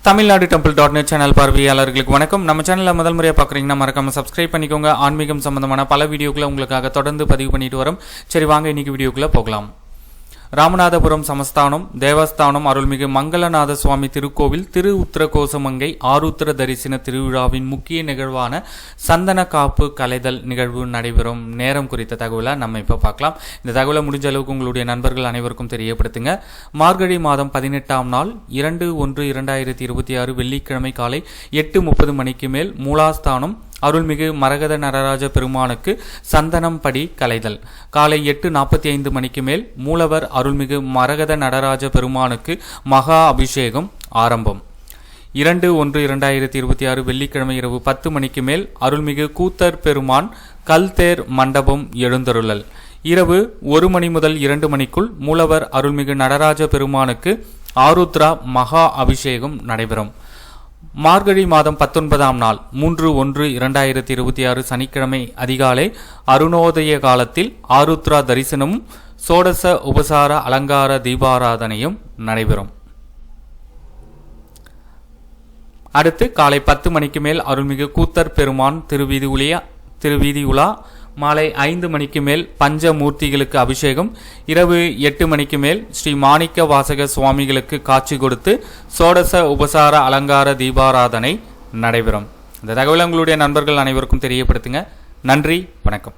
Tamil Nadu டெம்பிள்.net channel பார்வையாளர்களுக்கு வணக்கம். நம்ம சேனலில் முதல் முறையாக பார்க்குறீங்கன்னா மறக்காம சப்ஸ்கிரைப் பண்ணிக்கோங்க. ஆன்மீகம் சம்பந்தமான பல வீடியோக்களை உங்களுக்காக தொடர்ந்து பதிவு பண்ணிட்டு வரோம். சரி, வாங்க இன்னைக்கு வீடியோக்குள்ள போகலாம். ராமநாதபுரம் சமஸ்தானம் தேவஸ்தானம் அருள்மிகு மங்களநாத சுவாமி திருக்கோவில் திரு உத்திரகோசமங்கை ஆருத்ர தரிசன திருவிழாவின் முக்கிய நிகழ்வான சந்தன காப்பு கலைதல் நிகழ்வு நடைபெறும் நேரம் குறித்த தகவலை நம்ம இப்போ பார்க்கலாம். இந்த தகவலை முடிஞ்ச அளவுக்கு உங்களுடைய நண்பர்கள் அனைவருக்கும் தெரியப்படுத்துங்க. மார்கழி மாதம் 18ஆம் நாள் 2/1/2026 வெள்ளிக்கிழமை காலை 8:30 மணிக்கு மேல் மூலாஸ்தானம் அருள்மிகு மரகத நடராஜ பெருமானுக்கு சந்தனம் படி கலைதல். காலை 8:45 மணிக்கு மேல் மூலவர் அருள்மிகு மரகத நடராஜ பெருமானுக்கு மகா அபிஷேகம் ஆரம்பம். 2/1/2026 வெள்ளிக்கிழமை இரவு 10 மணிக்கு மேல் அருள்மிகு கூத்தர் பெருமான் கல்தேர் மண்டபம் எழுந்தருளல். இரவு 1 மணி முதல் 2 மணிக்குள் மூலவர் அருள்மிகு நடராஜ பெருமானுக்கு ஆருத்ரா மகா அபிஷேகம் நடைபெறும். மார்கழி மாதம் 19ஆம் நாள் 3/1/2026 சனிக்கிழமை அதிகாலை அருணோதய காலத்தில் ஆருத்ரா தரிசனமும் சோடச உபசார அலங்கார தீபாராதனையும் நடைபெறும். அடுத்து காலை 10 மணிக்கு மேல் அருள்மிகு கூத்தர் பெருமான் திருவீதி உலா. மாலை 5 மணிக்கு மேல் பஞ்சமூர்த்திகளுக்கு அபிஷேகம். இரவு 8 மணிக்கு மேல் ஸ்ரீ மாணிக்க வாசக சுவாமிகளுக்கு காட்சி கொடுத்து சோடச உபசார அலங்கார தீபாராதனை நடைபெறும். இந்த தகவலை உங்களுடைய நண்பர்கள் அனைவருக்கும் தெரியப்படுத்துங்க. நன்றி, வணக்கம்.